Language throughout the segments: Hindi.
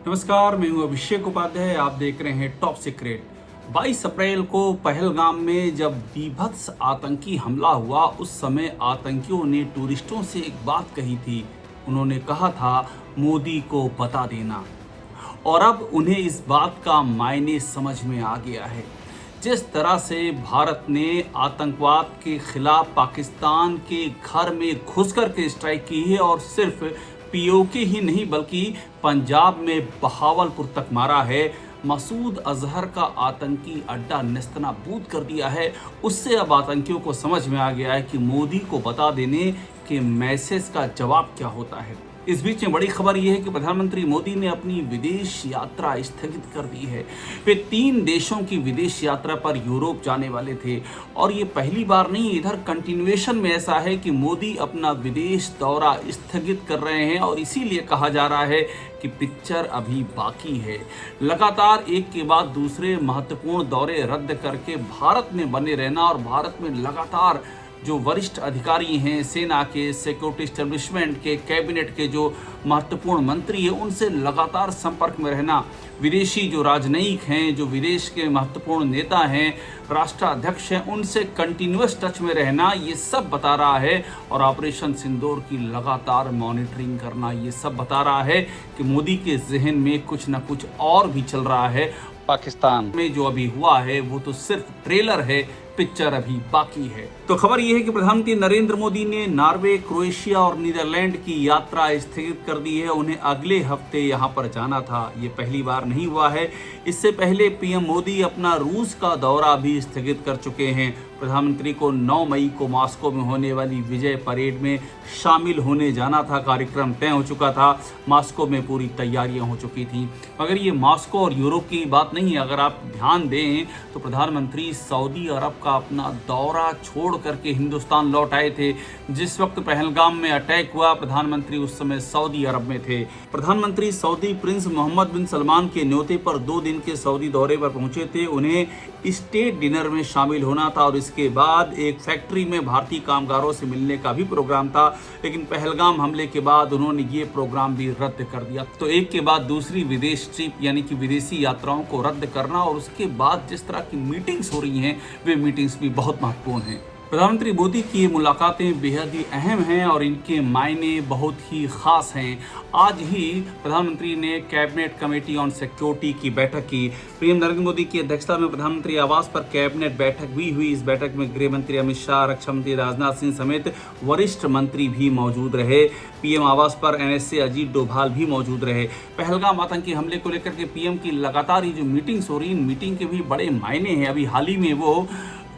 नमस्कार, मैं हूं अभिषेक उपाध्याय। आप देख रहे हैं टॉप सीक्रेट। 22 अप्रैल को पहलगाम में जब बीभत्स आतंकी हमला हुआ, उस समय आतंकियों ने टूरिस्टों से एक बात कही थी। उन्होंने कहा था मोदी को बता देना, और अब उन्हें इस बात का मायने समझ में आ गया है। जिस तरह से भारत ने आतंकवाद के खिलाफ पाकिस्तान के घर में घुस कर के स्ट्राइक की है, और सिर्फ पीओके ही नहीं बल्कि पंजाब में बहावलपुर तक मारा है, मसूद अजहर का आतंकी अड्डा नेस्तनाबूद कर दिया है, उससे अब आतंकियों को समझ में आ गया है कि मोदी को बता देने के मैसेज का जवाब क्या होता है। इस बीच में बड़ी खबर यह है कि प्रधानमंत्री मोदी ने अपनी विदेश यात्रा स्थगित कर दी है। वे 3 देशों की विदेश यात्रा पर यूरोप जाने वाले थे, और ये पहली बार नहीं, इधर कंटिन्यूएशन में ऐसा है कि मोदी अपना विदेश दौरा स्थगित कर रहे हैं, और इसीलिए कहा जा रहा है कि पिक्चर अभी बाकी है। लगातार एक के बाद दूसरे महत्वपूर्ण दौरे रद्द करके भारत में बने रहना, और भारत में लगातार जो वरिष्ठ अधिकारी हैं, सेना के, सिक्योरिटी एस्टेब्लिशमेंट के, कैबिनेट के जो महत्वपूर्ण मंत्री हैं, उनसे लगातार संपर्क में रहना, विदेशी जो राजनयिक हैं, जो विदेश के महत्वपूर्ण नेता हैं, राष्ट्राध्यक्ष हैं, उनसे कंटिन्यूअस टच में रहना, ये सब बता रहा है। और ऑपरेशन सिंदूर की लगातार मॉनिटरिंग करना, ये सब बता रहा है कि मोदी के जहन में कुछ न कुछ और भी चल रहा है। पाकिस्तान में जो अभी हुआ है वो तो सिर्फ ट्रेलर है, पिक्चर अभी बाकी है। तो खबर यह है कि प्रधानमंत्री नरेंद्र मोदी ने नॉर्वे, क्रोएशिया और नीदरलैंड की यात्रा स्थगित कर दी है। उन्हें अगले हफ्ते यहां पर जाना था। ये पहली बार नहीं हुआ है। इससे पहले पीएम मोदी अपना रूस का दौरा भी स्थगित कर चुके हैं। प्रधानमंत्री को 9 मई को मॉस्को में होने वाली विजय परेड में शामिल होने जाना था। कार्यक्रम तय हो चुका था, मॉस्को में पूरी तैयारियां हो चुकी थी। मगर ये मॉस्को और यूरोप की बात नहीं है। अगर आप ध्यान दें तो प्रधानमंत्री सऊदी अरब का अपना दौरा छोड़ करके हिंदुस्तान लौट आए थे। जिस वक्त पहलगाम में अटैक हुआ, प्रधानमंत्री उस समय सऊदी अरब में थे। प्रधानमंत्री सऊदी प्रिंस मोहम्मद बिन सलमान के न्योते पर 2 दिन के सऊदी दौरे पर पहुंचे थे। उन्हें स्टेट डिनर में शामिल होना था, और इसके बाद एक फैक्ट्री में भारतीय कामगारों से मिलने का भी प्रोग्राम था। लेकिन पहलगाम हमले के बाद उन्होंने ये प्रोग्राम भी रद्द कर दिया। तो एक के बाद दूसरी विदेश ट्रिप यानी कि विदेशी यात्राओं को रद्द करना, और उसके बाद जिस तरह की मीटिंग्स हो रही हैं, वे मीटिंग्स भी बहुत महत्वपूर्ण हैं। प्रधानमंत्री मोदी की ये मुलाकातें बेहद ही अहम हैं, और इनके मायने बहुत ही खास हैं। आज ही प्रधानमंत्री ने कैबिनेट कमेटी ऑन सिक्योरिटी की बैठक की। पीएम नरेंद्र मोदी की अध्यक्षता में प्रधानमंत्री आवास पर कैबिनेट बैठक भी हुई। इस बैठक में गृह मंत्री अमित शाह, रक्षा मंत्री राजनाथ सिंह समेत वरिष्ठ मंत्री भी मौजूद रहे। पीएम आवास पर एनएसए अजीत डोभाल भी मौजूद रहे। पहलगाम आतंकी हमले को लेकर के पीएम की लगातार ये जो मीटिंग्स हो रही, इन मीटिंग के भी बड़े मायने हैं। अभी हाल ही में वो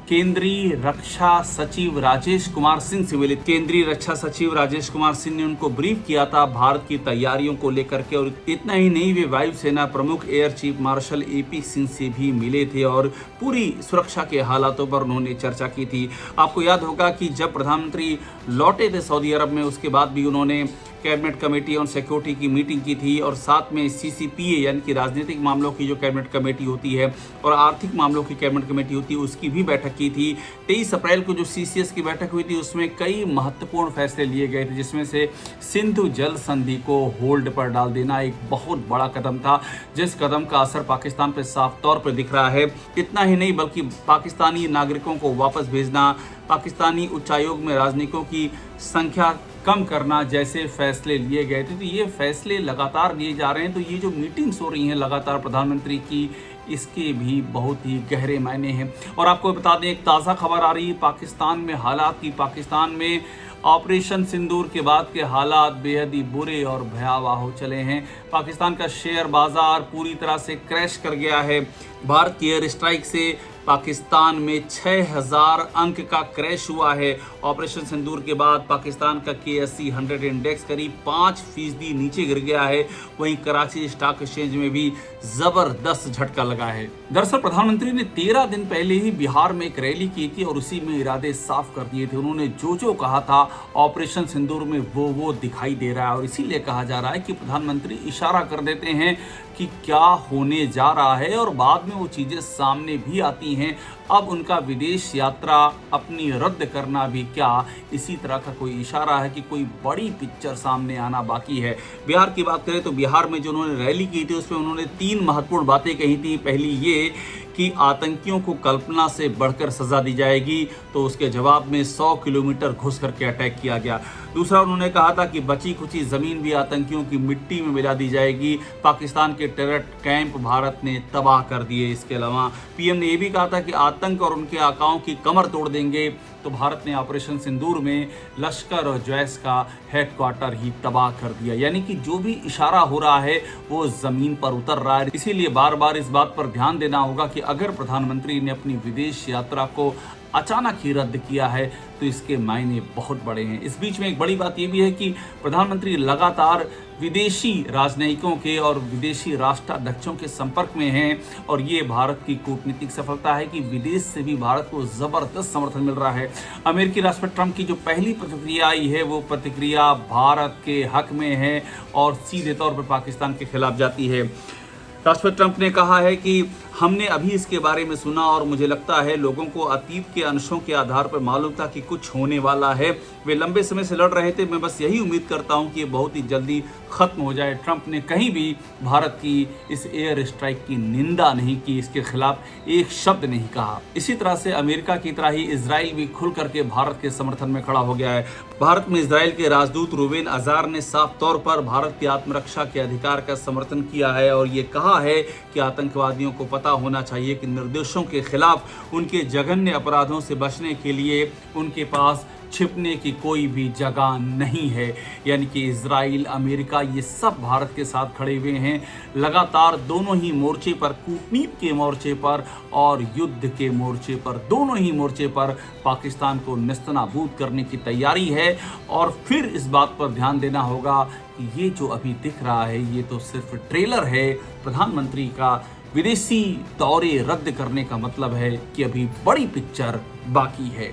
केंद्रीय रक्षा सचिव राजेश कुमार सिंह से मिले। केंद्रीय रक्षा सचिव राजेश कुमार सिंह ने उनको ब्रीफ किया था भारत की तैयारियों को लेकर के, और इतना ही नहीं, वे वायुसेना प्रमुख air chief marshal AP Singh से भी मिले थे, और पूरी सुरक्षा के हालातों पर उन्होंने चर्चा की थी। आपको याद होगा कि जब प्रधानमंत्री लौटे थे सऊदी अरब में, उसके बाद भी उन्होंने कैबिनेट कमेटी ऑन सिक्योरिटी की मीटिंग की थी, और साथ में सीसीपीए यानी कि राजनीतिक मामलों की जो कैबिनेट कमेटी होती है और आर्थिक मामलों की कैबिनेट कमेटी होती है, उसकी भी बैठक की थी। 23 अप्रैल को जो सीसीएस की बैठक हुई थी, उसमें कई महत्वपूर्ण फैसले लिए गए थे, जिसमें से सिंधु जल संधि को होल्ड पर डाल देना एक बहुत बड़ा कदम था, जिस कदम का असर पाकिस्तान पर साफ तौर पर दिख रहा है। इतना ही नहीं बल्कि पाकिस्तानी नागरिकों को वापस भेजना, पाकिस्तानी उच्चायोग में राजनयिकों की संख्या कम करना जैसे फैसले लिए गए थे। तो ये फैसले लगातार लिए जा रहे हैं। तो ये जो मीटिंग्स हो रही हैं लगातार प्रधानमंत्री की, इसके भी बहुत ही गहरे मायने हैं। और आपको बता दें, एक ताज़ा खबर आ रही है पाकिस्तान में हालात की। पाकिस्तान में ऑपरेशन सिंदूर के बाद के हालात बेहद ही बुरे और भयावह हो चले हैं। पाकिस्तान का शेयर बाजार पूरी तरह से क्रैश कर गया है। भारत की एयर स्ट्राइक से पाकिस्तान में 6000 अंक का क्रैश हुआ है। ऑपरेशन सिंदूर के बाद पाकिस्तान का KSE 100 इंडेक्स करीब 5% नीचे गिर गया है। वहीं कराची स्टॉक एक्सचेंज में भी जबरदस्त झटका लगा है। दरअसल प्रधानमंत्री ने 13 दिन पहले ही बिहार में एक रैली की थी, और उसी में इरादे साफ कर दिए थे। उन्होंने जो कहा था ऑपरेशन सिंदूर में वो दिखाई दे रहा है, और इसीलिए कहा जा रहा है कि प्रधानमंत्री इशारा कर देते हैं कि क्या होने जा रहा है और बाद में वो चीज़ें सामने भी आती हैं। अब उनका विदेश यात्रा अपनी रद्द करना भी क्या इसी तरह का कोई इशारा है कि कोई बड़ी पिक्चर सामने आना बाकी है। बिहार की बात करें तो बिहार में जो उन्होंने रैली की थी उसमें उन्होंने 3 महत्वपूर्ण बातें कही थी। पहली ये कि आतंकियों को कल्पना से बढ़कर सजा दी जाएगी, तो उसके जवाब में 100 किलोमीटर घुस करके अटैक किया गया। दूसरा, उन्होंने कहा था कि बची खुची ज़मीन भी आतंकियों की मिट्टी में मिला दी जाएगी। पाकिस्तान के टेरर कैंप भारत ने तबाह कर दिए। इसके अलावा पीएम ने यह भी कहा था कि आतंक और उनके आकाओं की कमर तोड़ देंगे। तो भारत ने ऑपरेशन सिंदूर में लश्कर और जैश का हेडक्वार्टर ही तबाह कर दिया। यानी कि जो भी इशारा हो रहा है वो जमीन पर उतर रहा है। इसीलिए बार बार इस बात पर ध्यान देना होगा कि अगर प्रधानमंत्री ने अपनी विदेश यात्रा को अचानक ही रद्द किया है तो इसके मायने बहुत बड़े हैं। इस बीच में एक बड़ी बात यह भी है कि प्रधानमंत्री लगातार विदेशी राजनयिकों के और विदेशी राष्ट्राध्यक्षों के संपर्क में हैं और ये भारत की कूटनीतिक सफलता है कि विदेश से भी भारत को जबरदस्त समर्थन मिल रहा है। अमेरिकी राष्ट्रपति ट्रंप की जो पहली प्रतिक्रिया आई है वो प्रतिक्रिया भारत के हक में है और सीधे तौर पर पाकिस्तान के खिलाफ जाती है। राष्ट्रपति ट्रंप ने कहा है कि हमने अभी इसके बारे में सुना और मुझे लगता है लोगों को अतीत के अंशों के आधार पर मालूम था कि कुछ होने वाला है। वे लंबे समय से लड़ रहे थे। मैं बस यही उम्मीद करता हूं कि ये बहुत ही जल्दी खत्म हो जाए। ट्रंप ने कहीं भी भारत की इस एयर स्ट्राइक की निंदा नहीं की, इसके खिलाफ एक शब्द नहीं कहा। इसी तरह से अमेरिका की तरह ही इजराइल भी खुल करके भारत के समर्थन में खड़ा हो गया है। भारत में इजराइल के राजदूत रूबेन अजार ने साफ तौर पर भारत की आत्मरक्षा के अधिकार का समर्थन किया है और ये कहा है कि आतंकवादियों को पता होना चाहिए कि निर्दोषों के खिलाफ उनके जघन्य अपराधों से बचने के लिए उनके पास छिपने की कोई भी जगह नहीं है। यानी कि इजराइल, अमेरिका, ये सब भारत के साथ खड़े हुए हैं। लगातार दोनों ही मोर्चे पर, कूटनीति के मोर्चे पर और युद्ध के मोर्चे पर, दोनों ही मोर्चे पर पाकिस्तान को नेस्तनाबूद करने की तैयारी है। और फिर इस बात पर ध्यान देना होगा कि ये जो अभी दिख रहा है ये तो सिर्फ ट्रेलर है। प्रधानमंत्री का विदेशी दौरे रद्द करने का मतलब है कि अभी बड़ी पिक्चर बाकी है।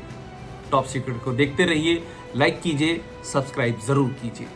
टॉप सीक्रेट को देखते रहिए, लाइक कीजिए, सब्सक्राइब जरूर कीजिए।